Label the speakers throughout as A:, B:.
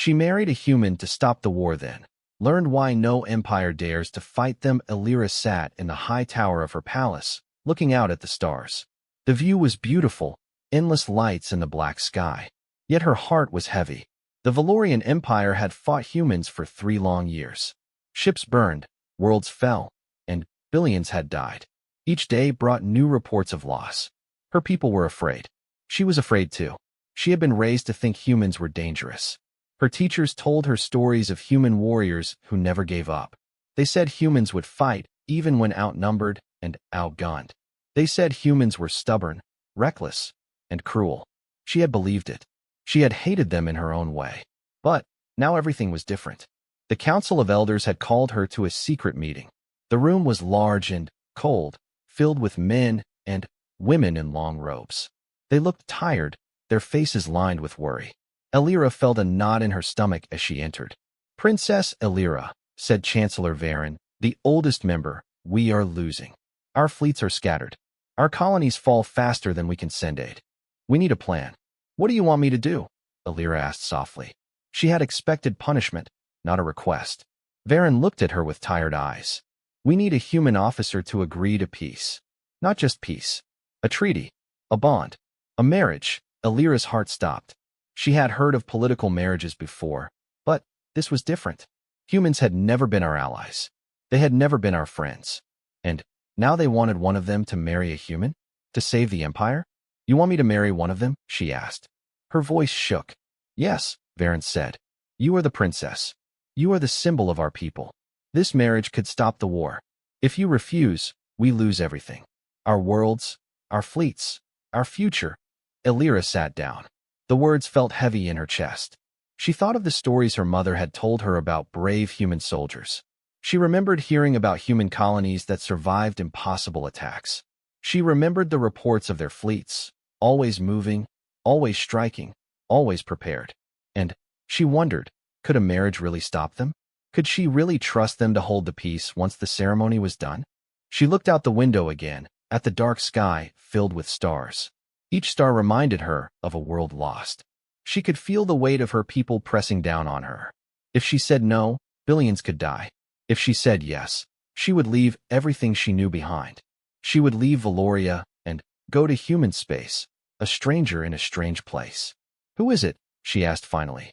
A: She married a human to stop the war then. Learned why no empire dares to fight them. Elira sat in the high tower of her palace, looking out at the stars. The view was beautiful, endless lights in the black sky. Yet her heart was heavy. The Valorian Empire had fought humans for 3 long years. Ships burned, worlds fell, and billions had died. Each day brought new reports of loss. Her people were afraid. She was afraid too. She had been raised to think humans were dangerous. Her teachers told her stories of human warriors who never gave up. They said humans would fight even when outnumbered and outgunned. They said humans were stubborn, reckless, and cruel. She had believed it. She had hated them in her own way. But now everything was different. The Council of Elders had called her to a secret meeting. The room was large and cold, filled with men and women in long robes. They looked tired, their faces lined with worry. Elira felt a knot in her stomach as she entered. "Princess Elira," said Chancellor Varen, the oldest member, "we are losing. Our fleets are scattered. Our colonies fall faster than we can send aid. We need a plan." "What do you want me to do?" Elira asked softly. She had expected punishment, not a request. Varen looked at her with tired eyes. "We need a human officer to agree to peace. Not just peace. A treaty. A bond. A marriage." Elira's heart stopped. She had heard of political marriages before, but this was different. Humans had never been our allies. They had never been our friends. And now they wanted one of them to marry a human? To save the Empire? "You want me to marry one of them?" she asked. Her voice shook. "Yes," Varen said. "You are the princess. You are the symbol of our people. This marriage could stop the war. If you refuse, we lose everything. Our worlds, our fleets, our future." Elira sat down. The words felt heavy in her chest. She thought of the stories her mother had told her about brave human soldiers. She remembered hearing about human colonies that survived impossible attacks. She remembered the reports of their fleets, always moving, always striking, always prepared. And she wondered, could a marriage really stop them? Could she really trust them to hold the peace once the ceremony was done? She looked out the window again, at the dark sky filled with stars. Each star reminded her of a world lost. She could feel the weight of her people pressing down on her. If she said no, billions could die. If she said yes, she would leave everything she knew behind. She would leave Valoria and go to human space, a stranger in a strange place. "Who is it?" she asked finally.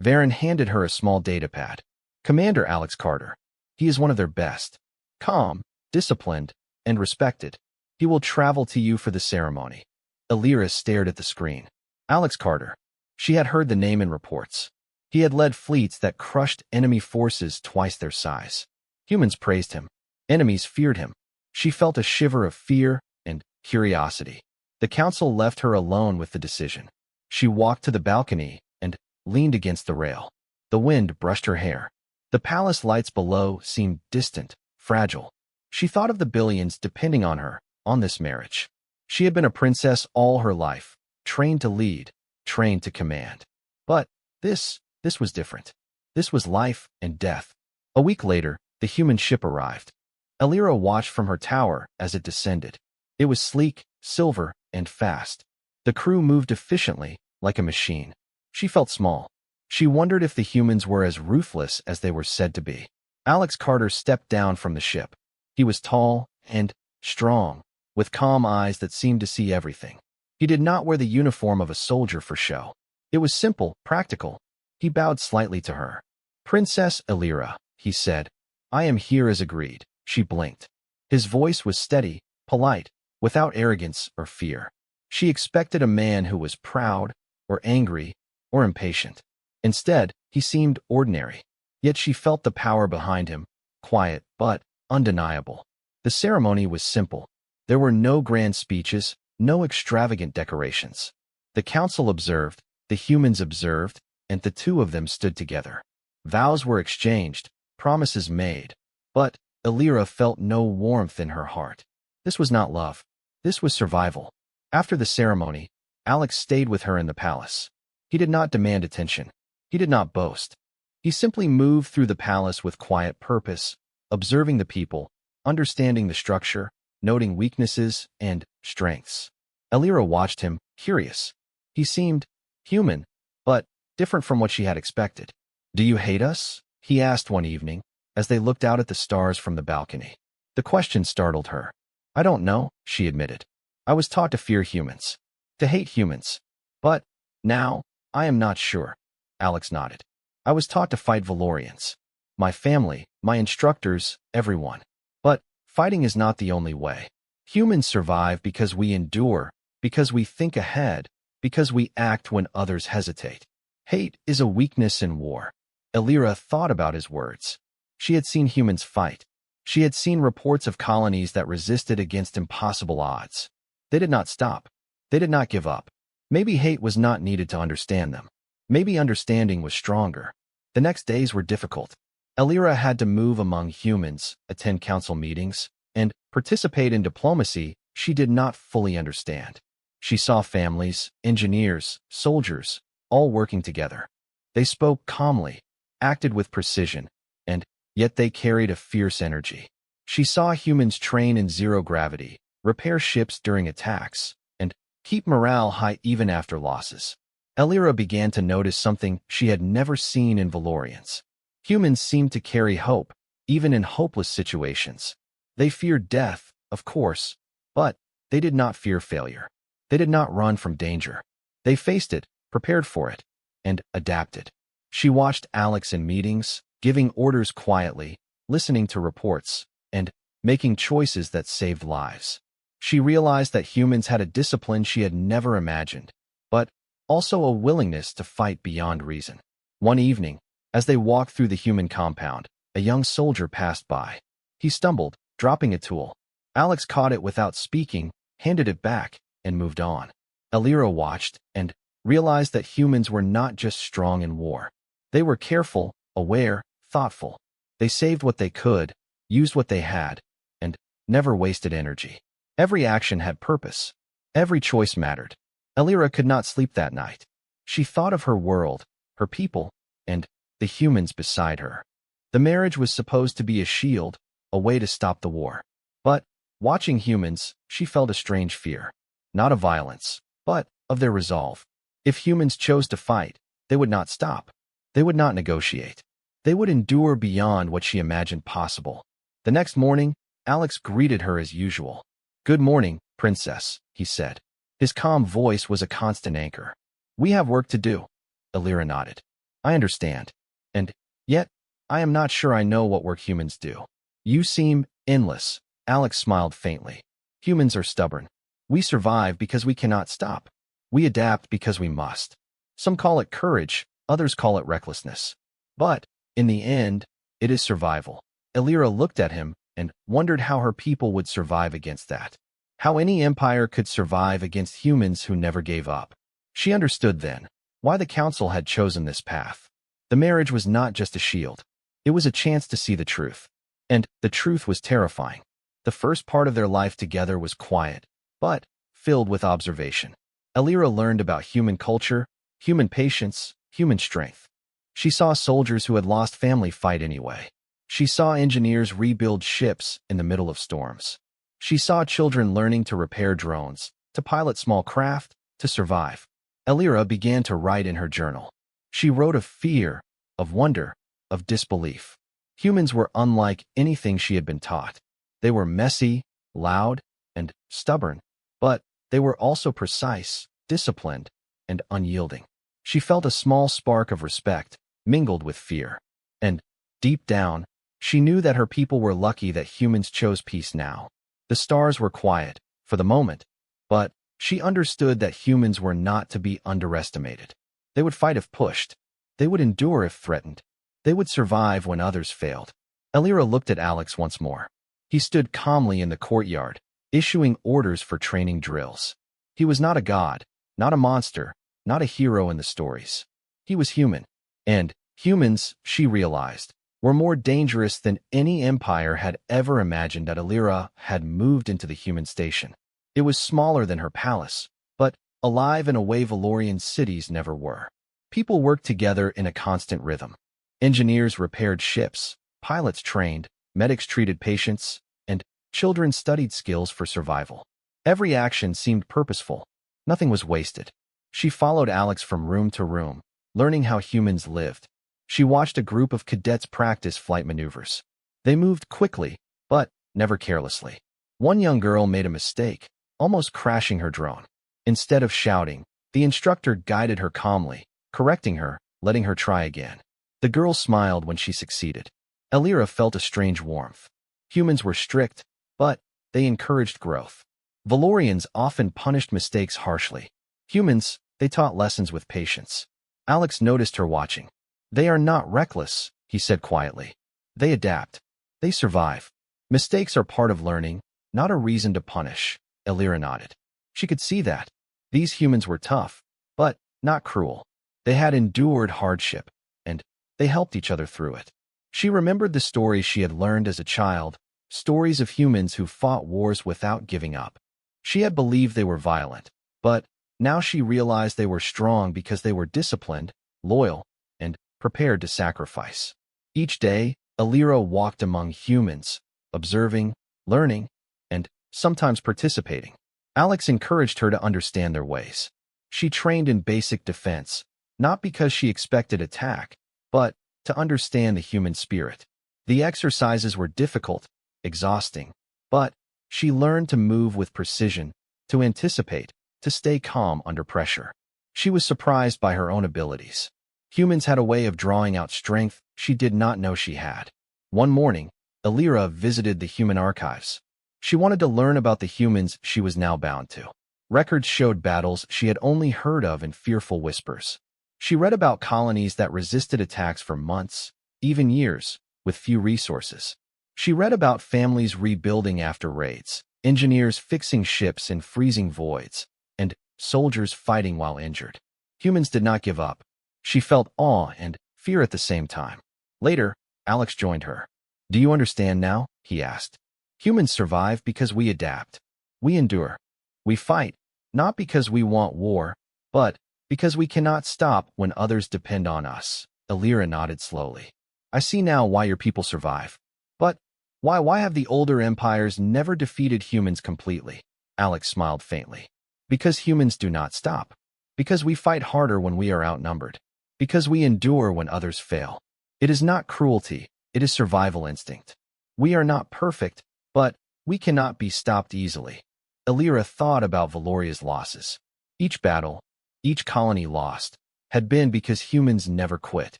A: Varen handed her a small datapad. "Commander Alex Carter. He is one of their best. Calm, disciplined, and respected. He will travel to you for the ceremony." Elira stared at the screen. Alex Carter. She had heard the name in reports. He had led fleets that crushed enemy forces twice their size. Humans praised him. Enemies feared him. She felt a shiver of fear and curiosity. The council left her alone with the decision. She walked to the balcony and leaned against the rail. The wind brushed her hair. The palace lights below seemed distant, fragile. She thought of the billions depending on her, on this marriage. She had been a princess all her life, trained to lead, trained to command. But this was different. This was life and death. A week later, the human ship arrived. Elira watched from her tower as it descended. It was sleek, silver, and fast. The crew moved efficiently, like a machine. She felt small. She wondered if the humans were as ruthless as they were said to be. Alex Carter stepped down from the ship. He was tall and strong, with calm eyes that seemed to see everything. He did not wear the uniform of a soldier for show. It was simple, practical. He bowed slightly to her. "Princess Elira," he said, "I am here as agreed." She blinked. His voice was steady, polite, without arrogance or fear. She expected a man who was proud, or angry, or impatient. Instead, he seemed ordinary. Yet she felt the power behind him, quiet but undeniable. The ceremony was simple. There were no grand speeches, no extravagant decorations. The council observed, the humans observed, and the two of them stood together. Vows were exchanged, promises made. But Elira felt no warmth in her heart. This was not love. This was survival. After the ceremony, Alex stayed with her in the palace. He did not demand attention. He did not boast. He simply moved through the palace with quiet purpose, observing the people, understanding the structure, noting weaknesses and strengths. Elira watched him, curious. He seemed human, but different from what she had expected. "Do you hate us?" he asked one evening, as they looked out at the stars from the balcony. The question startled her. "I don't know," she admitted. "I was taught to fear humans, to hate humans. But now, I am not sure." Alex nodded. "I was taught to fight Valorians. My family, my instructors, everyone. But fighting is not the only way. Humans survive because we endure, because we think ahead, because we act when others hesitate. Hate is a weakness in war." Elira thought about his words. She had seen humans fight. She had seen reports of colonies that resisted against impossible odds. They did not stop. They did not give up. Maybe hate was not needed to understand them. Maybe understanding was stronger. The next days were difficult. Elira had to move among humans, attend council meetings, and participate in diplomacy she did not fully understand. She saw families, engineers, soldiers, all working together. They spoke calmly, acted with precision, and yet they carried a fierce energy. She saw humans train in zero gravity, repair ships during attacks, and keep morale high even after losses. Elira began to notice something she had never seen in Valorians. Humans seemed to carry hope, even in hopeless situations. They feared death, of course, but they did not fear failure. They did not run from danger. They faced it, prepared for it, and adapted. She watched Alex in meetings, giving orders quietly, listening to reports, and making choices that saved lives. She realized that humans had a discipline she had never imagined, but also a willingness to fight beyond reason. One evening, as they walked through the human compound, a young soldier passed by. He stumbled, dropping a tool. Alex caught it without speaking, handed it back, and moved on. Elira watched and realized that humans were not just strong in war. They were careful, aware, thoughtful. They saved what they could, used what they had, and never wasted energy. Every action had purpose. Every choice mattered. Elira could not sleep that night. She thought of her world, her people, and the humans beside her. The marriage was supposed to be a shield, a way to stop the war. But, watching humans, she felt a strange fear. Not of violence, but of their resolve. If humans chose to fight, they would not stop. They would not negotiate. They would endure beyond what she imagined possible. The next morning, Alex greeted her as usual. "Good morning, princess," he said. His calm voice was a constant anchor. "We have work to do." Elira nodded. "I understand. And yet, I am not sure I know what work humans do." "You seem endless." Alex smiled faintly. "Humans are stubborn. We survive because we cannot stop. We adapt because we must. Some call it courage, others call it recklessness. But, in the end, it is survival." Elira looked at him and wondered how her people would survive against that. How any empire could survive against humans who never gave up. She understood then why the council had chosen this path. The marriage was not just a shield. It was a chance to see the truth. And the truth was terrifying. The first part of their life together was quiet, but filled with observation. Elira learned about human culture, human patience, human strength. She saw soldiers who had lost family fight anyway. She saw engineers rebuild ships in the middle of storms. She saw children learning to repair drones, to pilot small craft, to survive. Elira began to write in her journal. She wrote of fear, of wonder, of disbelief. Humans were unlike anything she had been taught. They were messy, loud, and stubborn, but they were also precise, disciplined, and unyielding. She felt a small spark of respect, mingled with fear. And, deep down, she knew that her people were lucky that humans chose peace now. The stars were quiet, for the moment, but she understood that humans were not to be underestimated. They would fight if pushed. They would endure if threatened. They would survive when others failed. Elira looked at Alex once more. He stood calmly in the courtyard, issuing orders for training drills. He was not a god, not a monster, not a hero in the stories. He was human. And humans, she realized, were more dangerous than any empire had ever imagined. That Elira had moved into the human station. It was smaller than her palace, but alive in a way Valorian cities never were. People worked together in a constant rhythm. Engineers repaired ships, pilots trained, medics treated patients, and children studied skills for survival. Every action seemed purposeful. Nothing was wasted. She followed Alex from room to room, learning how humans lived. She watched a group of cadets practice flight maneuvers. They moved quickly, but never carelessly. One young girl made a mistake, almost crashing her drone. Instead of shouting, the instructor guided her calmly, correcting her, letting her try again. The girl smiled when she succeeded. Elira felt a strange warmth. Humans were strict, but they encouraged growth. Valorians often punished mistakes harshly. Humans, they taught lessons with patience. Alex noticed her watching. They are not reckless, he said quietly. They adapt. They survive. Mistakes are part of learning, not a reason to punish. Elira nodded. She could see that. These humans were tough, but not cruel. They had endured hardship, and they helped each other through it. She remembered the stories she had learned as a child, stories of humans who fought wars without giving up. She had believed they were violent, but now she realized they were strong because they were disciplined, loyal, and prepared to sacrifice. Each day, Elira walked among humans, observing, learning, and sometimes participating. Alex encouraged her to understand their ways. She trained in basic defense, not because she expected attack, but to understand the human spirit. The exercises were difficult, exhausting, but she learned to move with precision, to anticipate, to stay calm under pressure. She was surprised by her own abilities. Humans had a way of drawing out strength she did not know she had. One morning, Elira visited the human archives. She wanted to learn about the humans she was now bound to. Records showed battles she had only heard of in fearful whispers. She read about colonies that resisted attacks for months, even years, with few resources. She read about families rebuilding after raids, engineers fixing ships in freezing voids, and soldiers fighting while injured. Humans did not give up. She felt awe and fear at the same time. Later, Alex joined her. "Do you understand now?" he asked. "Humans survive because we adapt. We endure. We fight, not because we want war, but because we cannot stop when others depend on us." Elira nodded slowly. "I see now why your people survive. But why have the older empires never defeated humans completely?" Alex smiled faintly. "Because humans do not stop. Because we fight harder when we are outnumbered. Because we endure when others fail. It is not cruelty, it is survival instinct. We are not perfect, but we cannot be stopped easily." Elira thought about Valoria's losses. Each battle, each colony lost, had been because humans never quit.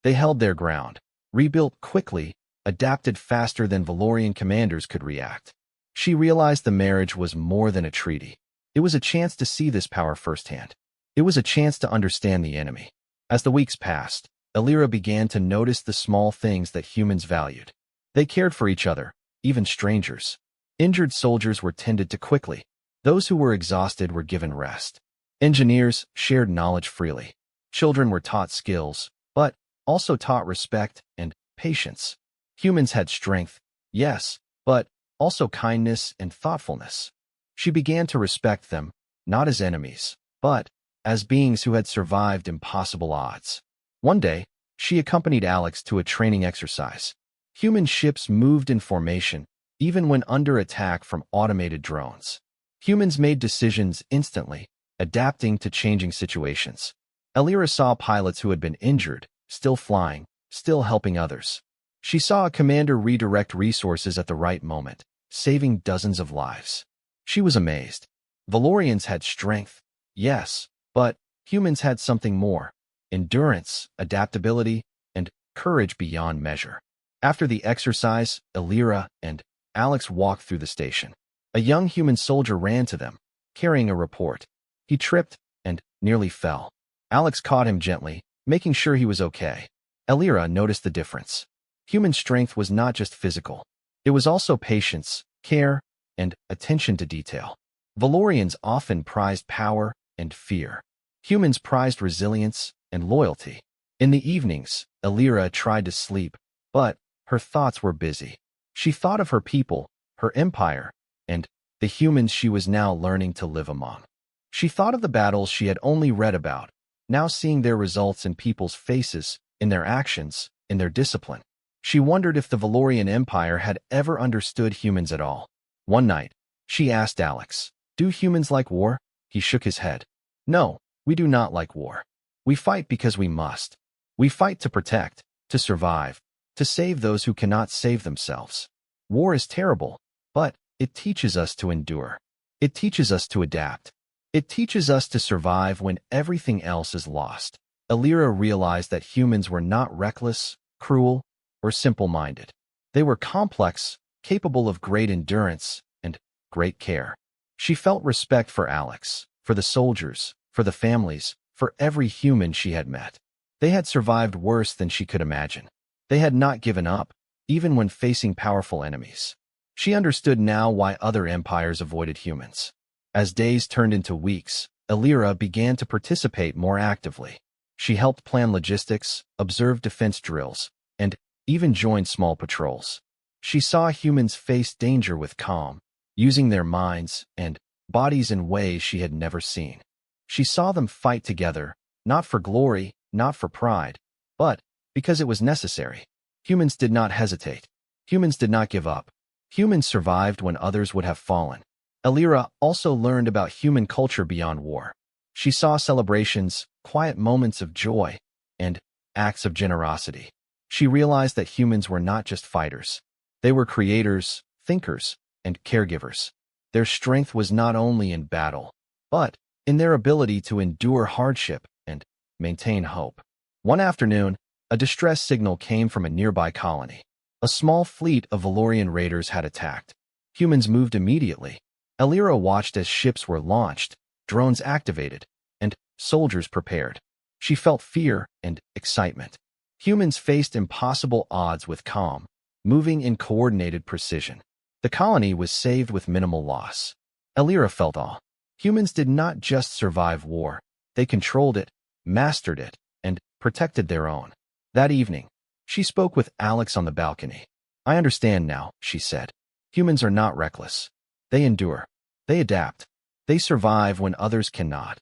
A: They held their ground, rebuilt quickly, adapted faster than Valorian commanders could react. She realized the marriage was more than a treaty. It was a chance to see this power firsthand. It was a chance to understand the enemy. As the weeks passed, Elira began to notice the small things that humans valued. They cared for each other, even strangers. Injured soldiers were tended to quickly. Those who were exhausted were given rest. Engineers shared knowledge freely. Children were taught skills, but also taught respect and patience. Humans had strength, yes, but also kindness and thoughtfulness. She began to respect them, not as enemies, but as beings who had survived impossible odds. One day, she accompanied Alex to a training exercise. Human ships moved in formation, even when under attack from automated drones. Humans made decisions instantly, adapting to changing situations. Elira saw pilots who had been injured, still flying, still helping others. She saw a commander redirect resources at the right moment, saving dozens of lives. She was amazed. Valorians had strength, yes, but humans had something more: endurance, adaptability, and courage beyond measure. After the exercise, Elira and Alex walked through the station. A young human soldier ran to them, carrying a report. He tripped and nearly fell. Alex caught him gently, making sure he was okay. Elira noticed the difference. Human strength was not just physical. It was also patience, care, and attention to detail. Valorians often prized power and fear. Humans prized resilience and loyalty. In the evenings, Elira tried to sleep, but her thoughts were busy. She thought of her people, her empire, and the humans she was now learning to live among. She thought of the battles she had only read about, now seeing their results in people's faces, in their actions, in their discipline. She wondered if the Valorian Empire had ever understood humans at all. One night, she asked Alex, "Do humans like war?" He shook his head. "No, we do not like war. We fight because we must. We fight to protect, to survive, to save those who cannot save themselves. War is terrible, but it teaches us to endure. It teaches us to adapt. It teaches us to survive when everything else is lost. Alira realized that humans were not reckless, cruel, or simple-minded. They were complex, capable of great endurance and great care. She felt respect for Alex, for the soldiers, for the families, for every human she had met. They had survived worse than she could imagine. They had not given up, even when facing powerful enemies. She understood now why other empires avoided humans. As days turned into weeks, Alira began to participate more actively. She helped plan logistics, observed defense drills, and even joined small patrols. She saw humans face danger with calm, using their minds and bodies in ways she had never seen. She saw them fight together, not for glory, not for pride, but because it was necessary. Humans did not hesitate. Humans did not give up. Humans survived when others would have fallen. Alira also learned about human culture beyond war. She saw celebrations, quiet moments of joy, and acts of generosity. She realized that humans were not just fighters. They were creators, thinkers, and caregivers. Their strength was not only in battle, but in their ability to endure hardship and maintain hope. One afternoon, a distress signal came from a nearby colony. A small fleet of Valorian raiders had attacked. Humans moved immediately. Alira watched as ships were launched, drones activated, and soldiers prepared. She felt fear and excitement. Humans faced impossible odds with calm, moving in coordinated precision. The colony was saved with minimal loss. Alira felt awe. Humans did not just survive war. They controlled it, mastered it, and protected their own. That evening, she spoke with Alex on the balcony. "I understand now," she said. "Humans are not reckless. They endure. They adapt. They survive when others cannot."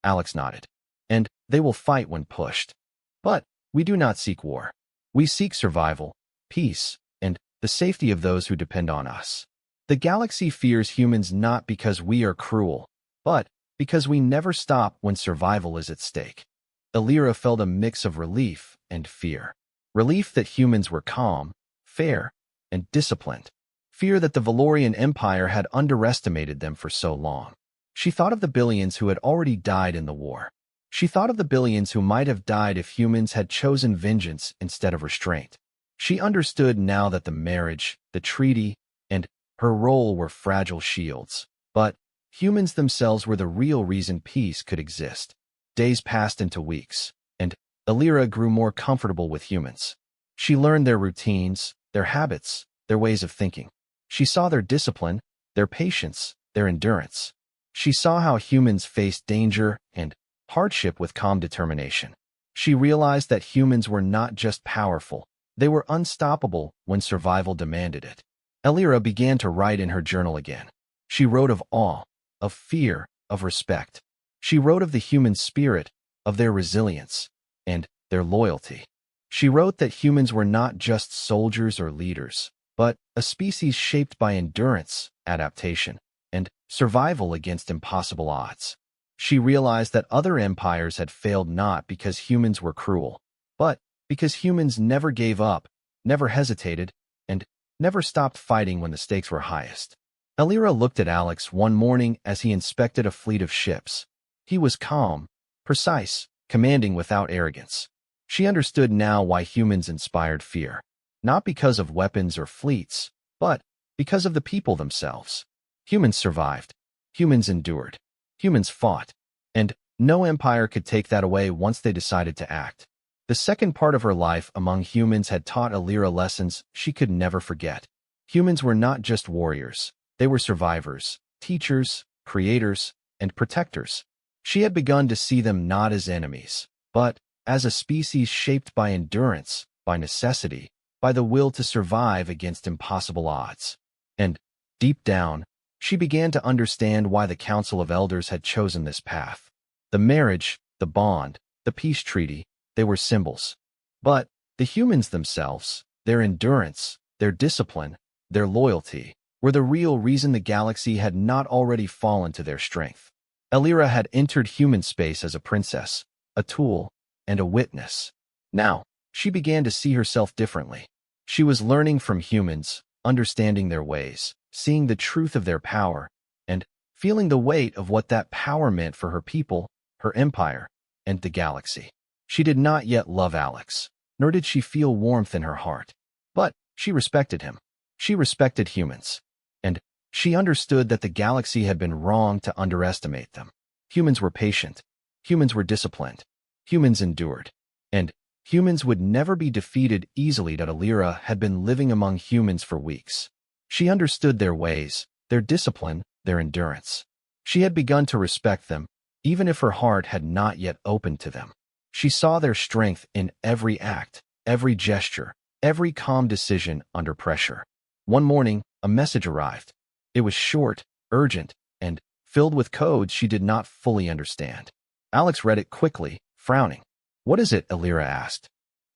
A: Alex nodded. "And they will fight when pushed. But we do not seek war. We seek survival, peace, and the safety of those who depend on us. The galaxy fears humans not because we are cruel, but because we never stop when survival is at stake." Alira felt a mix of relief and fear. Relief that humans were calm, fair, and disciplined. Fear that the Valorian Empire had underestimated them for so long. She thought of the billions who had already died in the war. She thought of the billions who might have died if humans had chosen vengeance instead of restraint. She understood now that the marriage, the treaty, and her role were fragile shields. But humans themselves were the real reason peace could exist. Days passed into weeks, and Alira grew more comfortable with humans. She learned their routines, their habits, their ways of thinking. She saw their discipline, their patience, their endurance. She saw how humans faced danger and hardship with calm determination. She realized that humans were not just powerful, they were unstoppable when survival demanded it. Alira began to write in her journal again. She wrote of awe, of fear, of respect. She wrote of the human spirit, of their resilience, and their loyalty. She wrote that humans were not just soldiers or leaders, but a species shaped by endurance, adaptation, and survival against impossible odds. She realized that other empires had failed not because humans were cruel, but because humans never gave up, never hesitated, and never stopped fighting when the stakes were highest. Alira looked at Alex one morning as he inspected a fleet of ships. He was calm, precise, commanding without arrogance. She understood now why humans inspired fear, not because of weapons or fleets, but because of the people themselves. Humans survived. Humans endured. Humans fought. And no empire could take that away once they decided to act. The second part of her life among humans had taught Alira lessons she could never forget. Humans were not just warriors. They were survivors, teachers, creators, and protectors. She had begun to see them not as enemies, but as a species shaped by endurance, by necessity, by the will to survive against impossible odds. And, deep down, she began to understand why the Council of Elders had chosen this path. The marriage, the bond, the peace treaty, they were symbols. But the humans themselves, their endurance, their discipline, their loyalty, were the real reason the galaxy had not already fallen to their strength. Alira had entered human space as a princess, a tool, and a witness. Now, she began to see herself differently. She was learning from humans, understanding their ways, seeing the truth of their power, and feeling the weight of what that power meant for her people, her empire, and the galaxy. She did not yet love Alex, nor did she feel warmth in her heart. But she respected him. She respected humans. And she understood that the galaxy had been wrong to underestimate them. Humans were patient. Humans were disciplined. Humans endured. And humans would never be defeated easily. That Alira had been living among humans for weeks. She understood their ways, their discipline, their endurance. She had begun to respect them, even if her heart had not yet opened to them. She saw their strength in every act, every gesture, every calm decision under pressure. One morning, a message arrived. It was short, urgent, and filled with codes she did not fully understand. Alex read it quickly, frowning. "What is it?" Alira asked.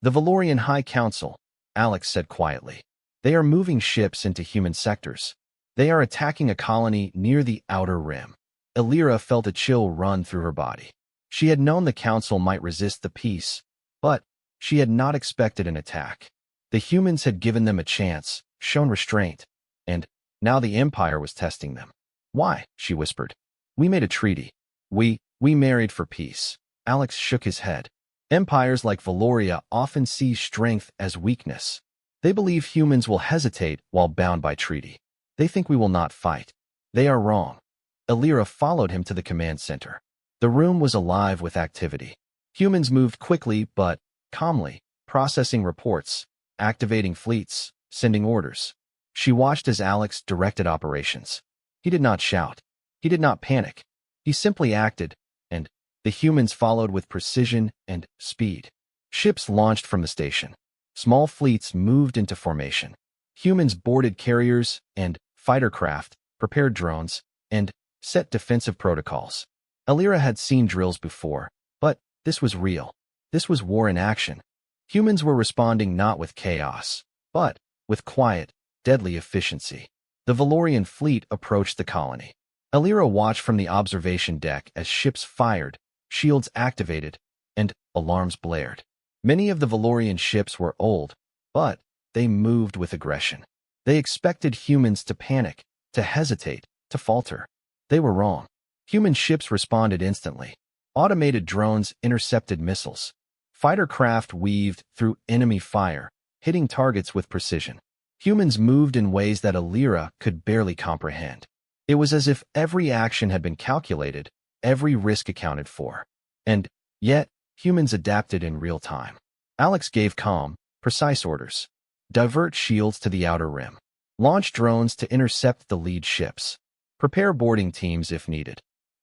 A: "The Valorian High Council," Alex said quietly. "They are moving ships into human sectors. They are attacking a colony near the outer rim." Alira felt a chill run through her body. She had known the council might resist the peace, but she had not expected an attack. The humans had given them a chance, shown restraint, and now the Empire was testing them. "Why?" she whispered. "We made a treaty. We married for peace." Alex shook his head. Empires like Valoria often see strength as weakness. They believe humans will hesitate while bound by treaty. They think we will not fight. They are wrong. Alira followed him to the command center. The room was alive with activity. Humans moved quickly but calmly, processing reports, activating fleets, sending orders. She watched as Alex directed operations. He did not shout. He did not panic. He simply acted, and the humans followed with precision and speed. Ships launched from the station. Small fleets moved into formation. Humans boarded carriers and fighter craft, prepared drones, and set defensive protocols. Alira had seen drills before, but this was real. This was war in action. Humans were responding not with chaos, but with quiet, deadly efficiency. The Valorian fleet approached the colony. Alira watched from the observation deck as ships fired, shields activated, and alarms blared. Many of the Valorian ships were old, but they moved with aggression. They expected humans to panic, to hesitate, to falter. They were wrong. Human ships responded instantly. Automated drones intercepted missiles. Fighter craft weaved through enemy fire, hitting targets with precision. Humans moved in ways that Alira could barely comprehend. It was as if every action had been calculated, every risk accounted for. And yet, humans adapted in real time. Alex gave calm, precise orders. Divert shields to the outer rim. Launch drones to intercept the lead ships. Prepare boarding teams if needed.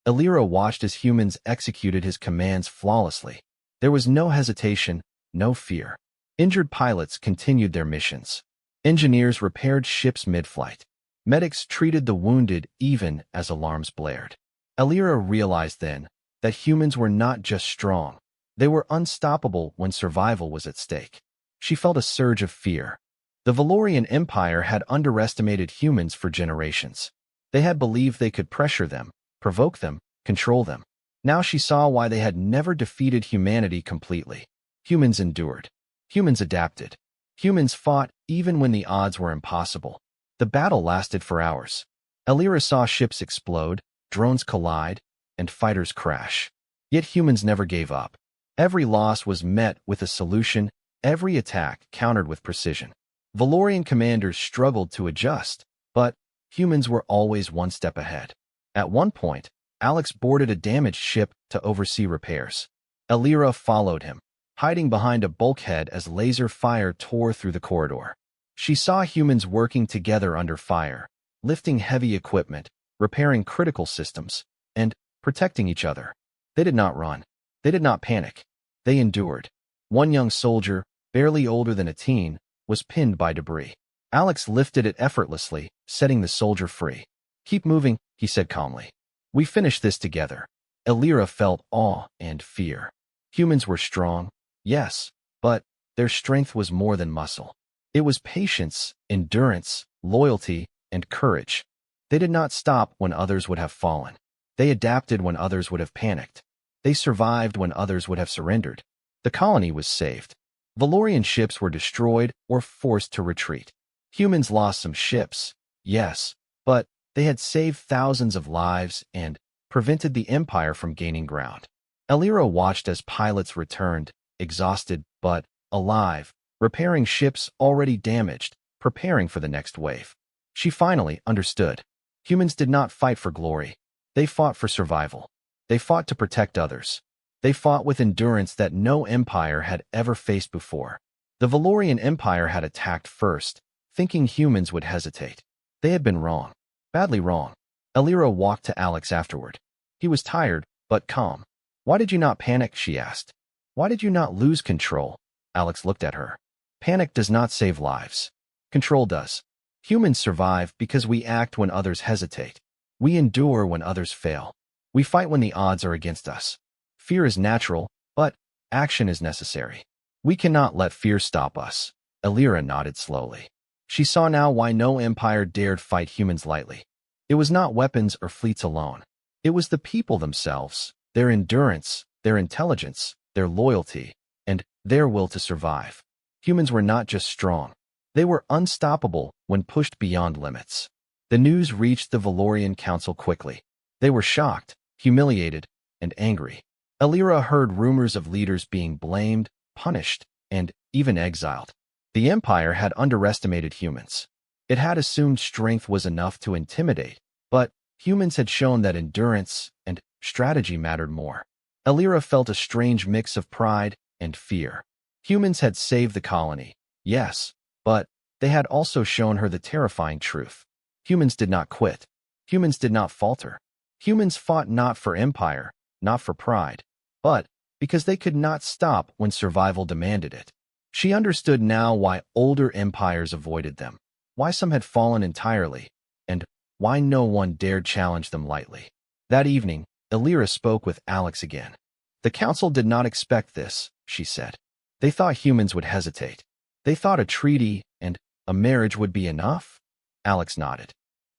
A: Alira watched as humans executed his commands flawlessly. There was no hesitation, no fear. Injured pilots continued their missions. Engineers repaired ships mid-flight. Medics treated the wounded even as alarms blared. Alira realized then that humans were not just strong. They were unstoppable when survival was at stake. She felt a surge of fear. The Valorian Empire had underestimated humans for generations. They had believed they could pressure them, provoke them, control them. Now she saw why they had never defeated humanity completely. Humans endured. Humans adapted. Humans fought even when the odds were impossible. The battle lasted for hours. Alira saw ships explode, drones collide, and fighters crash. Yet humans never gave up. Every loss was met with a solution, every attack countered with precision. Valorian commanders struggled to adjust, but humans were always one step ahead. At one point, Alex boarded a damaged ship to oversee repairs. Alira followed him, hiding behind a bulkhead as laser fire tore through the corridor. She saw humans working together under fire, lifting heavy equipment, repairing critical systems, and protecting each other. They did not run. They did not panic. They endured. One young soldier, barely older than a teen, was pinned by debris. Alex lifted it effortlessly, setting the soldier free. "Keep moving," he said calmly. "We finish this together." Alira felt awe and fear. Humans were strong, yes, but their strength was more than muscle. It was patience, endurance, loyalty, and courage. They did not stop when others would have fallen. They adapted when others would have panicked. They survived when others would have surrendered. The colony was saved. Valorian ships were destroyed or forced to retreat. Humans lost some ships, yes, but they had saved thousands of lives and prevented the Empire from gaining ground. Elira watched as pilots returned, exhausted but alive, repairing ships already damaged, preparing for the next wave. She finally understood. Humans did not fight for glory. They fought for survival. They fought to protect others. They fought with endurance that no empire had ever faced before. The Valorian Empire had attacked first, thinking humans would hesitate. They had been wrong. Badly wrong. Elira walked to Alex afterward. He was tired, but calm. "Why did you not panic?" she asked. "Why did you not lose control?" Alex looked at her. "Panic does not save lives. Control does. Humans survive because we act when others hesitate. We endure when others fail. We fight when the odds are against us. Fear is natural, but action is necessary. We cannot let fear stop us." Elira nodded slowly. She saw now why no empire dared fight humans lightly. It was not weapons or fleets alone. It was the people themselves, their endurance, their intelligence, their loyalty, and their will to survive. Humans were not just strong. They were unstoppable when pushed beyond limits. The news reached the Valorian Council quickly. They were shocked, humiliated, and angry. Elira heard rumors of leaders being blamed, punished, and even exiled. The Empire had underestimated humans. It had assumed strength was enough to intimidate, but humans had shown that endurance and strategy mattered more. Elira felt a strange mix of pride and fear. Humans had saved the colony, yes, but they had also shown her the terrifying truth. Humans did not quit. Humans did not falter. Humans fought not for empire, not for pride, but because they could not stop when survival demanded it. She understood now why older empires avoided them, why some had fallen entirely, and why no one dared challenge them lightly. That evening, Elira spoke with Alex again. "The council did not expect this," she said. "They thought humans would hesitate. They thought a treaty and a marriage would be enough." Alex nodded.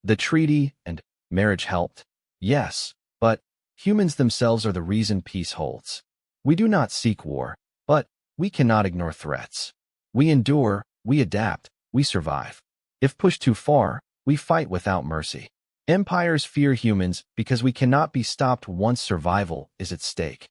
A: "The treaty and marriage helped, yes, but humans themselves are the reason peace holds. We do not seek war, but we cannot ignore threats. We endure, we adapt, we survive. If pushed too far, we fight without mercy. Empires fear humans because we cannot be stopped once survival is at stake."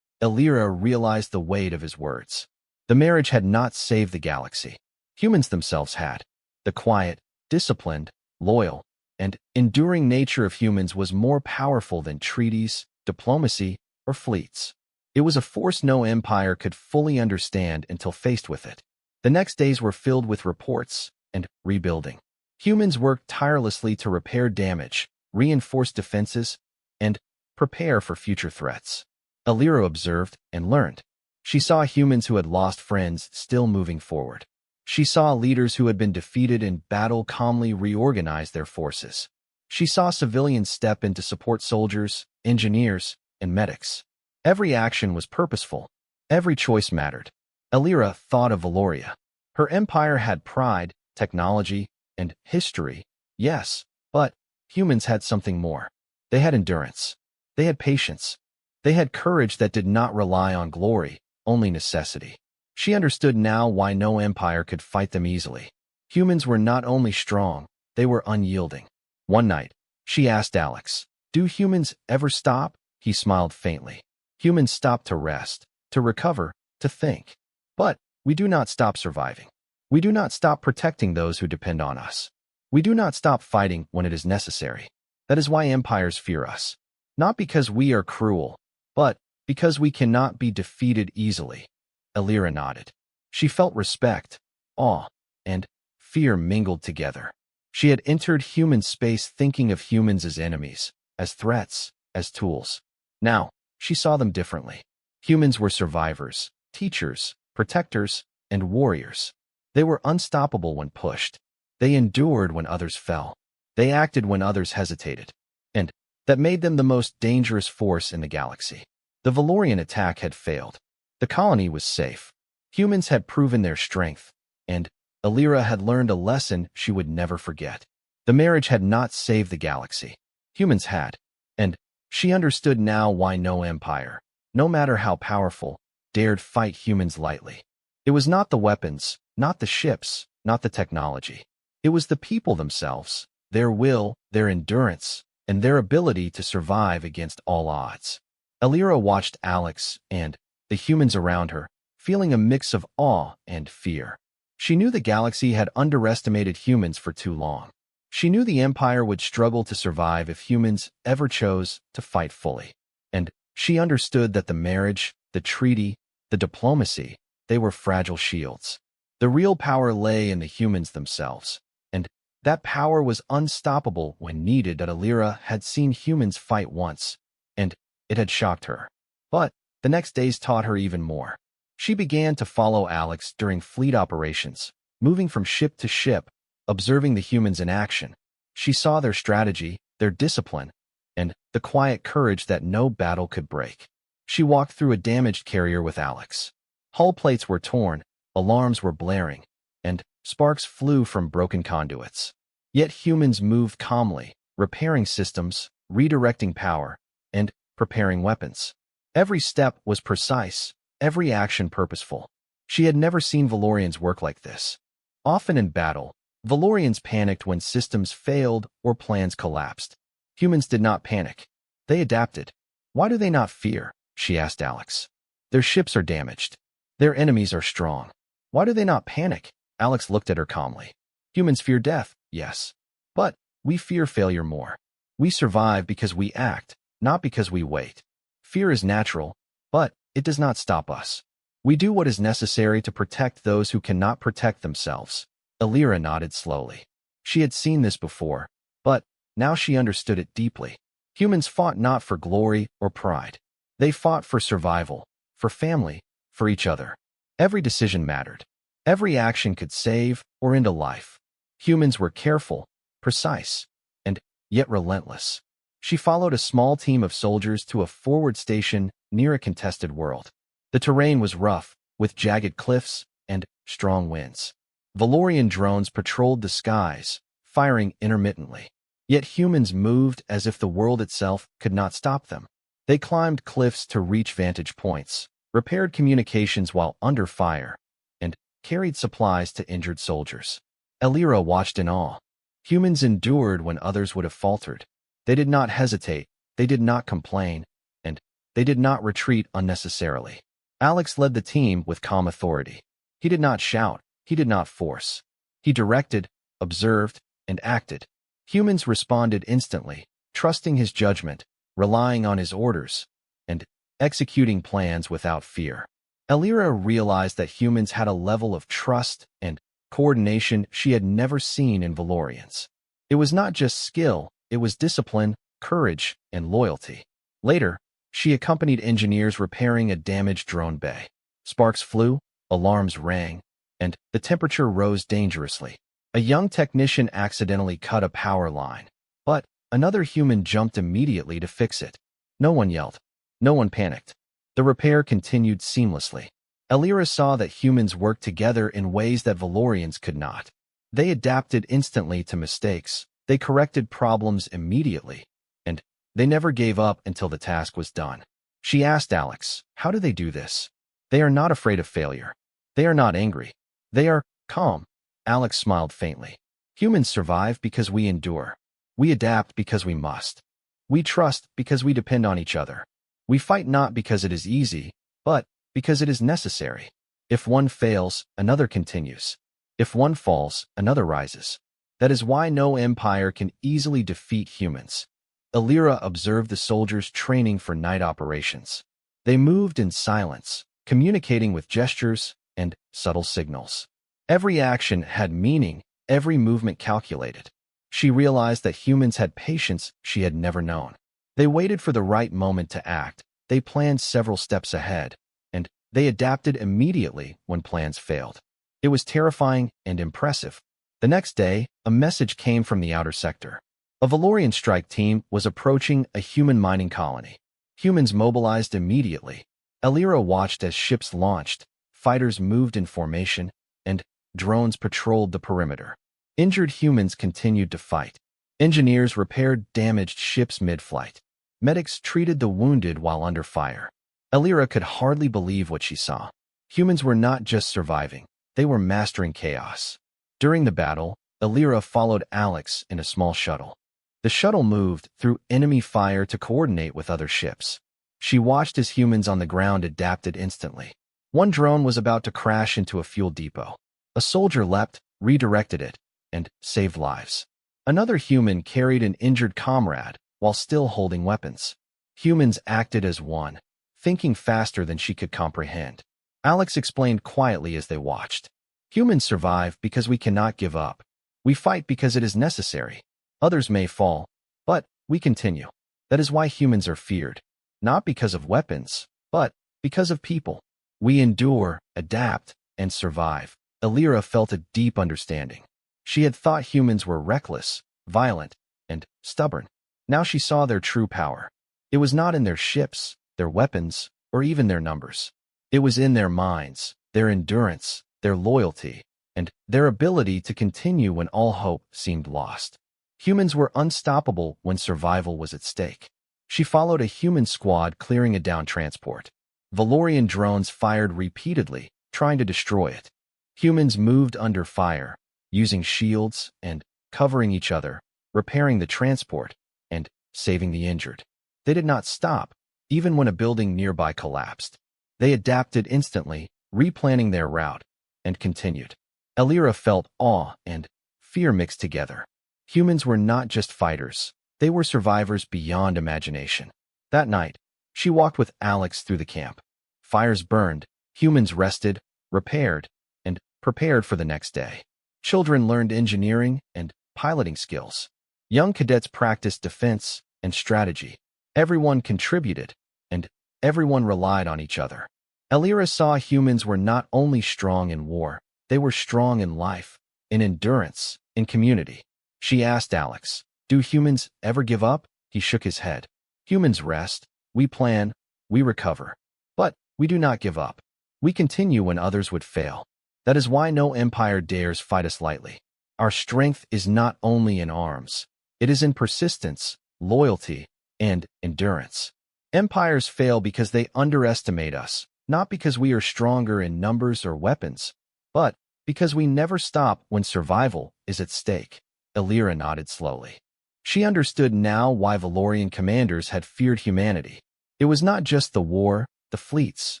A: Elira realized the weight of his words. The marriage had not saved the galaxy. Humans themselves had. The quiet, disciplined, loyal, and enduring nature of humans was more powerful than treaties, diplomacy, or fleets. It was a force no empire could fully understand until faced with it. The next days were filled with reports and rebuilding. Humans worked tirelessly to repair damage, reinforce defenses, and prepare for future threats. Elira observed and learned. She saw humans who had lost friends still moving forward. She saw leaders who had been defeated in battle calmly reorganize their forces. She saw civilians step in to support soldiers, engineers, and medics. Every action was purposeful. Every choice mattered. Elira thought of Valoria. Her empire had pride, technology, and history, yes, but humans had something more. They had endurance. They had patience. They had courage that did not rely on glory, only necessity. She understood now why no empire could fight them easily. Humans were not only strong, they were unyielding. One night, she asked Alex, "Do humans ever stop?" He smiled faintly. "Humans stop to rest, to recover, to think. But we do not stop surviving. We do not stop protecting those who depend on us. We do not stop fighting when it is necessary. That is why empires fear us. Not because we are cruel, but because we cannot be defeated easily." Elira nodded. She felt respect, awe, and fear mingled together. She had entered human space thinking of humans as enemies, as threats, as tools. Now, she saw them differently. Humans were survivors, teachers, protectors, and warriors. They were unstoppable when pushed. They endured when others fell. They acted when others hesitated. And that made them the most dangerous force in the galaxy. The Valorian attack had failed. The colony was safe. Humans had proven their strength, and Elira had learned a lesson she would never forget. The marriage had not saved the galaxy. Humans had. And she understood now why no empire, no matter how powerful, dared fight humans lightly. It was not the weapons, not the ships, not the technology. It was the people themselves, their will, their endurance, and their ability to survive against all odds. Alira watched Alex and the humans around her, feeling a mix of awe and fear. She knew the galaxy had underestimated humans for too long. She knew the Empire would struggle to survive if humans ever chose to fight fully. And she understood that the marriage, the treaty, the diplomacy, they were fragile shields. The real power lay in the humans themselves, and that power was unstoppable when needed. That Alira had seen humans fight once, and it had shocked her. But the next days taught her even more. She began to follow Alex during fleet operations, moving from ship to ship, observing the humans in action. She saw their strategy, their discipline, and the quiet courage that no battle could break. She walked through a damaged carrier with Alex. Hull plates were torn, alarms were blaring, and sparks flew from broken conduits. Yet humans moved calmly, repairing systems, redirecting power, and preparing weapons. Every step was precise, every action purposeful. She had never seen Valorians work like this. Often in battle, Valorians panicked when systems failed or plans collapsed. Humans did not panic. They adapted. Why do they not fear? She asked Alex. Their ships are damaged. Their enemies are strong. Why do they not panic? Alex looked at her calmly. Humans fear death, yes. But we fear failure more. We survive because we act, not because we wait. Fear is natural, but it does not stop us. We do what is necessary to protect those who cannot protect themselves. Alira nodded slowly. She had seen this before, but now she understood it deeply. Humans fought not for glory or pride. They fought for survival, for family, for each other. Every decision mattered. Every action could save or end a life. Humans were careful, precise, and yet relentless. She followed a small team of soldiers to a forward station near a contested world. The terrain was rough, with jagged cliffs and strong winds. Valorian drones patrolled the skies, firing intermittently. Yet humans moved as if the world itself could not stop them. They climbed cliffs to reach vantage points, repaired communications while under fire, and carried supplies to injured soldiers. Alira watched in awe. Humans endured when others would have faltered. They did not hesitate, they did not complain, and they did not retreat unnecessarily. Alex led the team with calm authority. He did not shout, he did not force. He directed, observed, and acted. Humans responded instantly, trusting his judgment, relying on his orders, and executing plans without fear. Alira realized that humans had a level of trust and coordination she had never seen in Valorians. It was not just skill, it was discipline, courage, and loyalty. Later, she accompanied engineers repairing a damaged drone bay. Sparks flew, alarms rang, and the temperature rose dangerously. A young technician accidentally cut a power line, but another human jumped immediately to fix it. No one yelled. No one panicked. The repair continued seamlessly. Alira saw that humans worked together in ways that Valorians could not. They adapted instantly to mistakes, they corrected problems immediately, and they never gave up until the task was done. She asked Alex, how do they do this? They are not afraid of failure. They are not angry. They are calm. Alex smiled faintly. Humans survive because we endure. We adapt because we must. We trust because we depend on each other. We fight not because it is easy, but because it is necessary. If one fails, another continues. If one falls, another rises. That is why no empire can easily defeat humans. Alira observed the soldiers training for night operations. They moved in silence, communicating with gestures and subtle signals. Every action had meaning, every movement calculated. She realized that humans had patience she had never known. They waited for the right moment to act, they planned several steps ahead, and they adapted immediately when plans failed. It was terrifying and impressive. The next day, a message came from the outer sector. A Valorian strike team was approaching a human mining colony. Humans mobilized immediately. Alira watched as ships launched, fighters moved in formation, and drones patrolled the perimeter. Injured humans continued to fight. Engineers repaired damaged ships mid-flight. Medics treated the wounded while under fire. Elira could hardly believe what she saw. Humans were not just surviving, they were mastering chaos. During the battle, Elira followed Alex in a small shuttle. The shuttle moved through enemy fire to coordinate with other ships. She watched as humans on the ground adapted instantly. One drone was about to crash into a fuel depot. A soldier leapt, redirected it, and saved lives. Another human carried an injured comrade while still holding weapons. Humans acted as one, thinking faster than she could comprehend. Alex explained quietly as they watched. Humans survive because we cannot give up. We fight because it is necessary. Others may fall, but we continue. That is why humans are feared. Not because of weapons, but because of people. We endure, adapt, and survive. Elira felt a deep understanding. She had thought humans were reckless, violent, and stubborn. Now she saw their true power. It was not in their ships, their weapons, or even their numbers. It was in their minds, their endurance, their loyalty, and their ability to continue when all hope seemed lost. Humans were unstoppable when survival was at stake. She followed a human squad clearing a downed transport. Valorian drones fired repeatedly, trying to destroy it. Humans moved under fire, using shields and covering each other, repairing the transport, and saving the injured. They did not stop, even when a building nearby collapsed. They adapted instantly, replanning their route, and continued. Elira felt awe and fear mixed together. Humans were not just fighters, they were survivors beyond imagination. That night, she walked with Alex through the camp. Fires burned, humans rested, repaired, and prepared for the next day. Children learned engineering and piloting skills. Young cadets practiced defense and strategy. Everyone contributed, and everyone relied on each other. Elira saw humans were not only strong in war, they were strong in life, in endurance, in community. She asked Alex, "Do humans ever give up?" He shook his head. Humans rest, we plan, we recover. But we do not give up. We continue when others would fail. That is why no empire dares fight us lightly. Our strength is not only in arms. It is in persistence, loyalty, and endurance. Empires fail because they underestimate us, not because we are stronger in numbers or weapons, but because we never stop when survival is at stake. Elira nodded slowly. She understood now why Valorian commanders had feared humanity. It was not just the war, the fleets,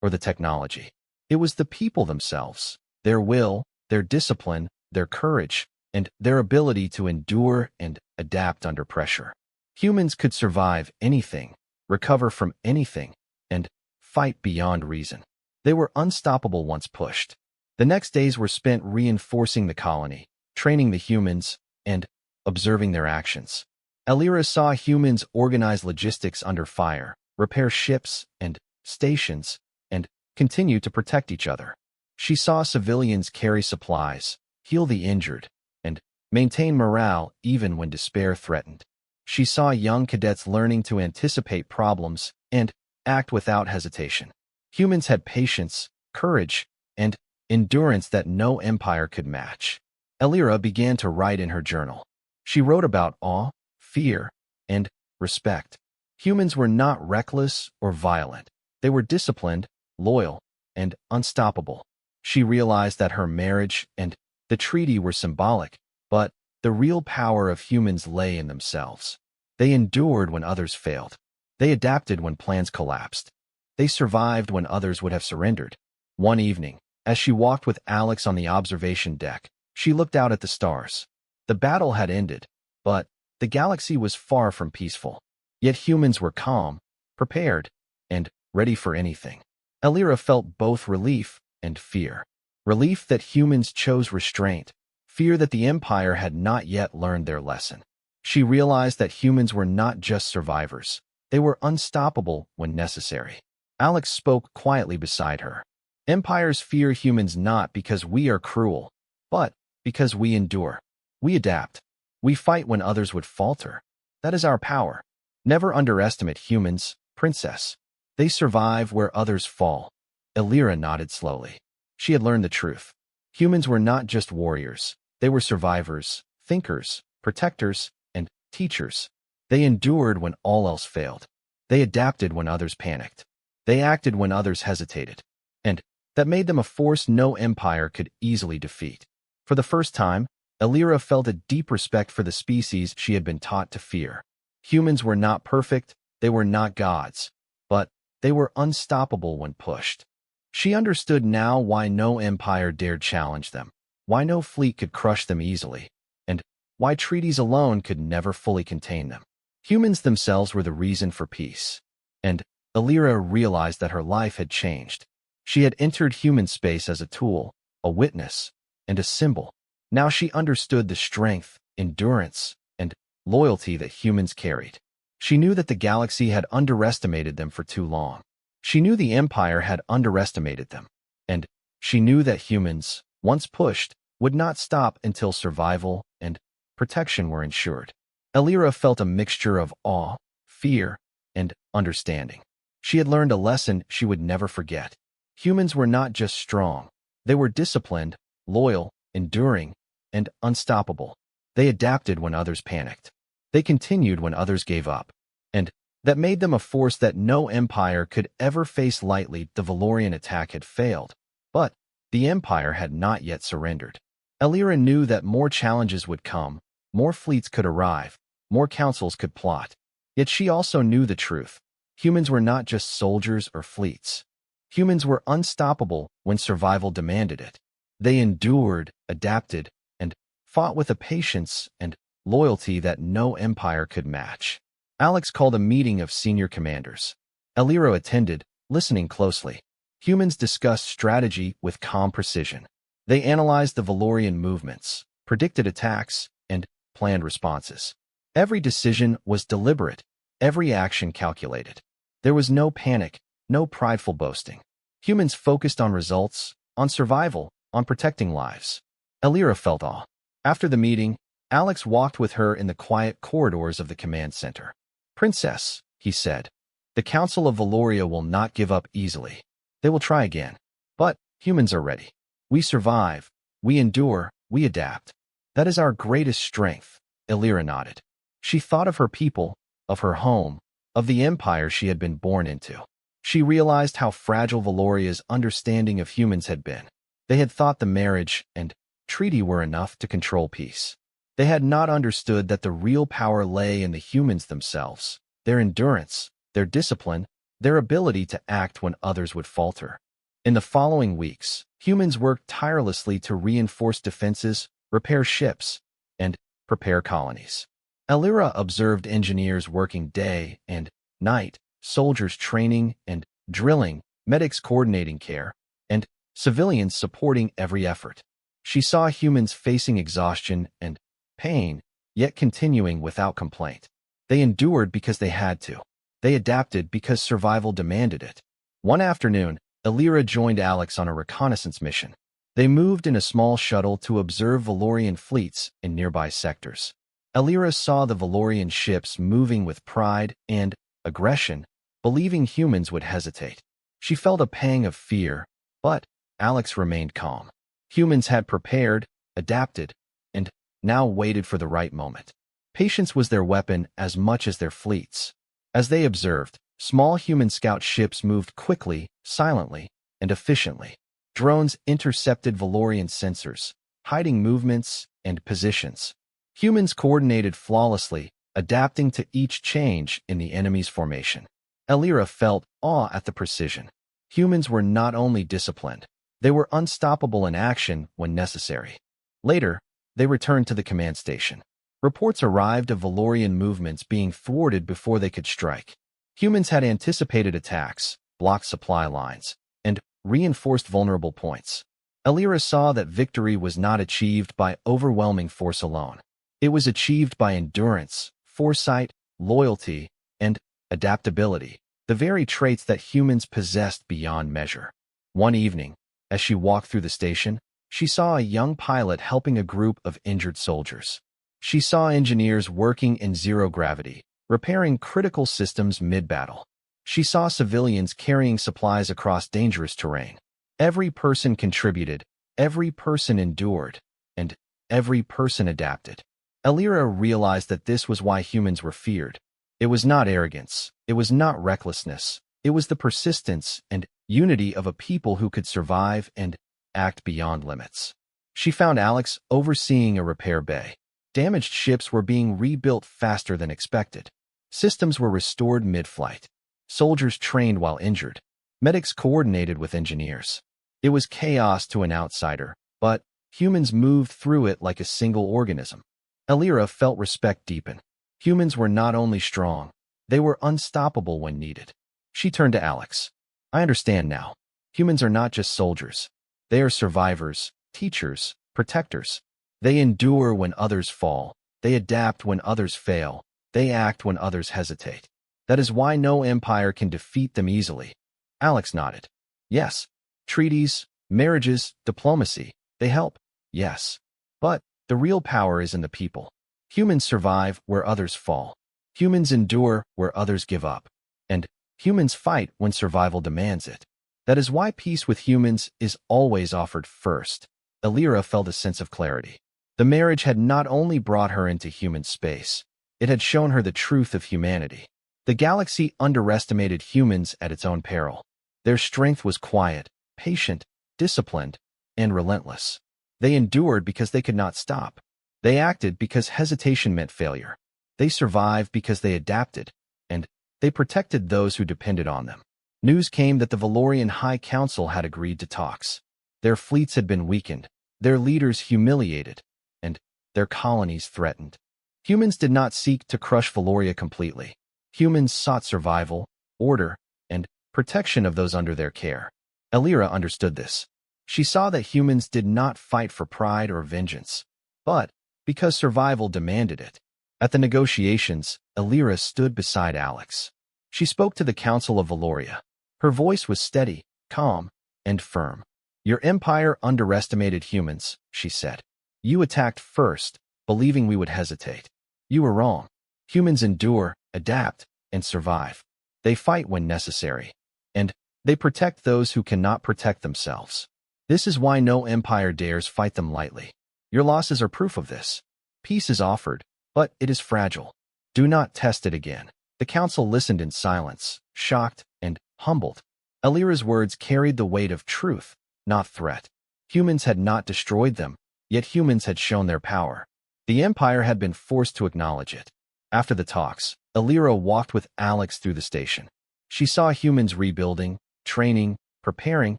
A: or the technology. It was the people themselves, their will, their discipline, their courage, and their ability to endure and adapt under pressure. Humans could survive anything, recover from anything, and fight beyond reason. They were unstoppable once pushed. The next days were spent reinforcing the colony, training the humans, and observing their actions. Elira saw humans organize logistics under fire, repair ships and stations, and continue to protect each other. She saw civilians carry supplies, heal the injured, and maintain morale even when despair threatened. She saw young cadets learning to anticipate problems and act without hesitation. Humans had patience, courage, and endurance that no empire could match. Elira began to write in her journal. She wrote about awe, fear, and respect. Humans were not reckless or violent. They were disciplined, loyal, and unstoppable. She realized that her marriage and the treaty were symbolic, but the real power of humans lay in themselves. They endured when others failed. They adapted when plans collapsed. They survived when others would have surrendered. One evening, as she walked with Alex on the observation deck, she looked out at the stars. The battle had ended, but the galaxy was far from peaceful. Yet humans were calm, prepared, and ready for anything. Elira felt both relief and fear. Relief that humans chose restraint, fear that the Empire had not yet learned their lesson. She realized that humans were not just survivors. They were unstoppable when necessary. Alex spoke quietly beside her. Empires fear humans not because we are cruel, but because we endure. We adapt. We fight when others would falter. That is our power. Never underestimate humans, princess. They survive where others fall. Elira nodded slowly. She had learned the truth. Humans were not just warriors. They were survivors, thinkers, protectors, and teachers. They endured when all else failed. They adapted when others panicked. They acted when others hesitated. And that made them a force no empire could easily defeat. For the first time, Elira felt a deep respect for the species she had been taught to fear. Humans were not perfect, they were not gods, but they were unstoppable when pushed. She understood now why no empire dared challenge them, why no fleet could crush them easily, and why treaties alone could never fully contain them. Humans themselves were the reason for peace. And Elira realized that her life had changed. She had entered human space as a tool, a witness, and a symbol. Now she understood the strength, endurance, and loyalty that humans carried. She knew that the galaxy had underestimated them for too long. She knew the Empire had underestimated them. And she knew that humans, once pushed, would not stop until survival and protection were ensured. Elira felt a mixture of awe, fear, and understanding. She had learned a lesson she would never forget. Humans were not just strong. They were disciplined, loyal, enduring, and unstoppable. They adapted when others panicked. They continued when others gave up. And that made them a force that no empire could ever face lightly. The Valorian attack had failed, but the empire had not yet surrendered. Elira knew that more challenges would come, more fleets could arrive, more councils could plot. Yet she also knew the truth. Humans were not just soldiers or fleets. Humans were unstoppable when survival demanded it. They endured, adapted, and fought with a patience and loyalty that no empire could match. Alex called a meeting of senior commanders. Elira attended, listening closely. Humans discussed strategy with calm precision. They analyzed the Valorian movements, predicted attacks, and planned responses. Every decision was deliberate, every action calculated. There was no panic, no prideful boasting. Humans focused on results, on survival, on protecting lives. Elira felt awe. After the meeting, Alex walked with her in the quiet corridors of the command center. "Princess," he said, "the Council of Valoria will not give up easily. They will try again. But humans are ready. We survive, we endure, we adapt. That is our greatest strength." Elira nodded. She thought of her people, of her home, of the empire she had been born into. She realized how fragile Valoria's understanding of humans had been. They had thought the marriage and treaty were enough to control peace. They had not understood that the real power lay in the humans themselves, their endurance, their discipline, their ability to act when others would falter. In the following weeks, humans worked tirelessly to reinforce defenses, repair ships, and prepare colonies. Elira observed engineers working day and night, soldiers training and drilling, medics coordinating care, and civilians supporting every effort. She saw humans facing exhaustion and pain, yet continuing without complaint. They endured because they had to. They adapted because survival demanded it. One afternoon, Elira joined Alex on a reconnaissance mission. They moved in a small shuttle to observe Valorian fleets in nearby sectors. Elira saw the Valorian ships moving with pride and aggression, believing humans would hesitate. She felt a pang of fear, but Alex remained calm. Humans had prepared, adapted, and now waited for the right moment. Patience was their weapon as much as their fleets. As they observed, small human scout ships moved quickly, silently, and efficiently. Drones intercepted Valorian sensors, hiding movements and positions. Humans coordinated flawlessly, adapting to each change in the enemy's formation. Elira felt awe at the precision. Humans were not only disciplined, they were unstoppable in action when necessary. Later, they returned to the command station. Reports arrived of Valorian movements being thwarted before they could strike. Humans had anticipated attacks, blocked supply lines, and reinforced vulnerable points. Elira saw that victory was not achieved by overwhelming force alone. It was achieved by endurance, foresight, loyalty, and adaptability, the very traits that humans possessed beyond measure. One evening, as she walked through the station, she saw a young pilot helping a group of injured soldiers. She saw engineers working in zero gravity, repairing critical systems mid-battle. She saw civilians carrying supplies across dangerous terrain. Every person contributed, every person endured, and every person adapted. Elira realized that this was why humans were feared. It was not arrogance, it was not recklessness, It was the persistence and unity of a people who could survive and act beyond limits. She found Alex overseeing a repair bay. Damaged ships were being rebuilt faster than expected. Systems were restored mid-flight. Soldiers trained while injured. Medics coordinated with engineers. It was chaos to an outsider, but humans moved through it like a single organism. Alira felt respect deepen. Humans were not only strong, they were unstoppable when needed. She turned to Alex. I understand now. Humans are not just soldiers. They are survivors, teachers, protectors. They endure when others fall. They adapt when others fail. They act when others hesitate. That is why no empire can defeat them easily. Alex nodded. Yes. Treaties, marriages, diplomacy, they help. Yes. But the real power is in the people. Humans survive where others fall. Humans endure where others give up. And humans fight when survival demands it. That is why peace with humans is always offered first. Alira felt a sense of clarity. The marriage had not only brought her into human space, it had shown her the truth of humanity. The galaxy underestimated humans at its own peril. Their strength was quiet, patient, disciplined, and relentless. They endured because they could not stop. They acted because hesitation meant failure. They survived because they adapted, and they protected those who depended on them. News came that the Valorian High Council had agreed to talks. Their fleets had been weakened, their leaders humiliated, and their colonies threatened. Humans did not seek to crush Valoria completely. Humans sought survival, order, and protection of those under their care. Alira understood this. She saw that humans did not fight for pride or vengeance, but because survival demanded it. At the negotiations, Alira stood beside Alex. She spoke to the Council of Valoria. Her voice was steady, calm, and firm. Your empire underestimated humans, she said. You attacked first, believing we would hesitate. You were wrong. Humans endure, adapt, and survive. They fight when necessary. And they protect those who cannot protect themselves. This is why no empire dares fight them lightly. Your losses are proof of this. Peace is offered, but it is fragile. Do not test it again. The council listened in silence, shocked and humbled. Alira's words carried the weight of truth, not threat. Humans had not destroyed them, yet humans had shown their power. The empire had been forced to acknowledge it. After the talks, Alira walked with Alex through the station. She saw humans rebuilding, training, preparing,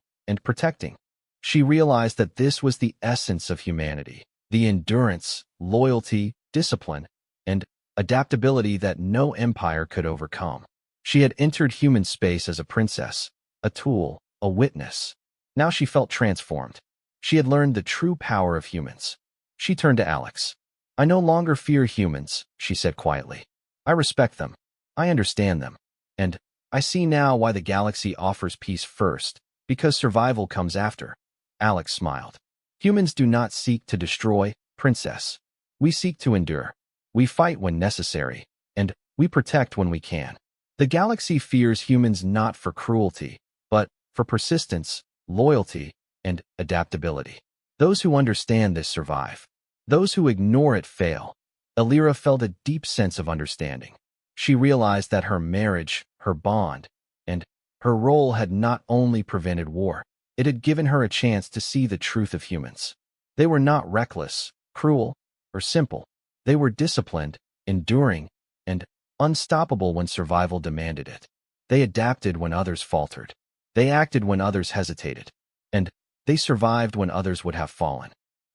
A: and protecting. She realized that this was the essence of humanity, the endurance, loyalty, discipline, and adaptability that no empire could overcome. She had entered human space as a princess, a tool, a witness. Now she felt transformed. She had learned the true power of humans. She turned to Alex. I no longer fear humans, she said quietly. I respect them. I understand them. And I see now why the galaxy offers peace first, because survival comes after. Alex smiled. Humans do not seek to destroy, princess. We seek to endure. We fight when necessary, and we protect when we can. The galaxy fears humans not for cruelty, but for persistence, loyalty, and adaptability. Those who understand this survive. Those who ignore it fail. Alira felt a deep sense of understanding. She realized that her marriage, her bond, and her role had not only prevented war, it had given her a chance to see the truth of humans. They were not reckless, cruel, or simple. They were disciplined, enduring, and unstoppable when survival demanded it. They adapted when others faltered. They acted when others hesitated. And they survived when others would have fallen.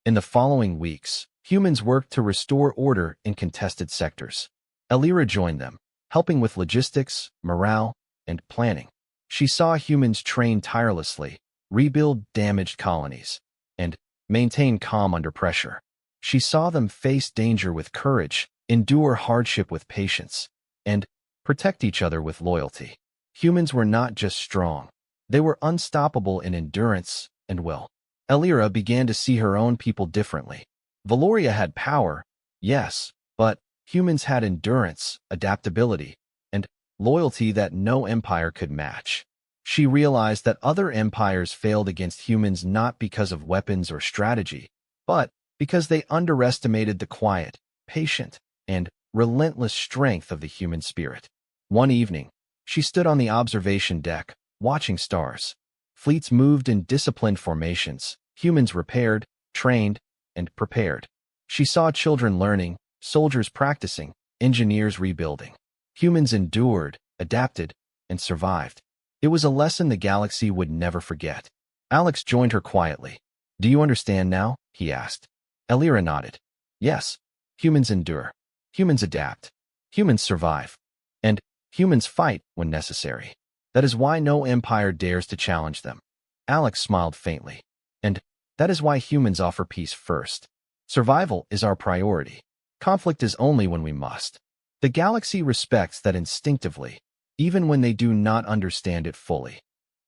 A: In the following weeks, humans worked to restore order in contested sectors. Alira joined them, helping with logistics, morale, and planning. She saw humans train tirelessly, rebuild damaged colonies, and maintain calm under pressure. She saw them face danger with courage, endure hardship with patience, and protect each other with loyalty. Humans were not just strong. They were unstoppable in endurance and will. Alira began to see her own people differently. Valoria had power, yes, but humans had endurance, adaptability, and loyalty that no empire could match. She realized that other empires failed against humans not because of weapons or strategy, but because they underestimated the quiet, patient, and relentless strength of the human spirit. One evening, She stood on the observation deck, watching stars. Fleets moved in disciplined formations, humans repaired, trained, and prepared. She saw children learning, soldiers practicing, engineers rebuilding. Humans endured, adapted, and survived. It was a lesson the galaxy would never forget. Alex joined her quietly. "Do you understand now?" he asked. Elira nodded. "Yes. Humans endure. Humans adapt. Humans survive. And humans fight when necessary. That is why no empire dares to challenge them." Alex smiled faintly. "And that is why humans offer peace first. Survival is our priority. Conflict is only when we must. The galaxy respects that instinctively, even when they do not understand it fully."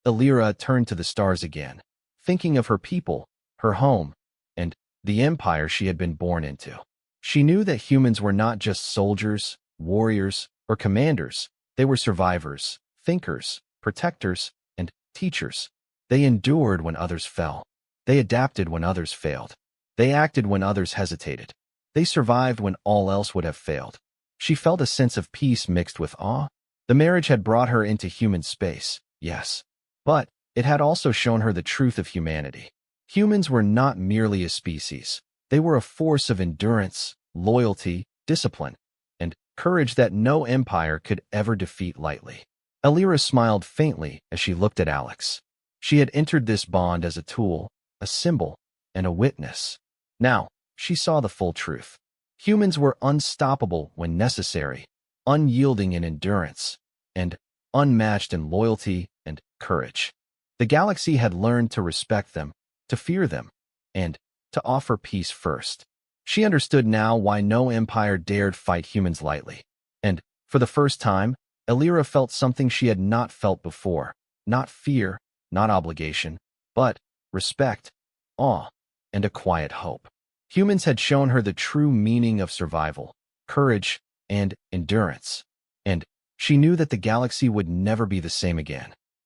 A: Elira turned to the stars again, thinking of her people, her home, and the empire she had been born into. She knew that humans were not just soldiers, warriors, or commanders. They were survivors, thinkers, protectors, and teachers. They endured when others fell. They adapted when others failed. They acted when others hesitated. They survived when all else would have failed. She felt a sense of peace mixed with awe. The marriage had brought her into human space, yes, but it had also shown her the truth of humanity. Humans were not merely a species. They were a force of endurance, loyalty, discipline, and courage that no empire could ever defeat lightly. Elira smiled faintly as she looked at Alex. She had entered this bond as a tool, a symbol, and a witness. Now, she saw the full truth. Humans were unstoppable when necessary, unyielding in endurance, and unmatched in loyalty and courage. The galaxy had learned to respect them, to fear them, and to offer peace first. She understood now why no empire dared fight humans lightly. And, for the first time, Elira felt something she had not felt before. Not fear, not obligation, but respect, awe, and a quiet hope. Humans had shown her the true meaning of survival, courage, and endurance. And she knew that the galaxy would never be the same again.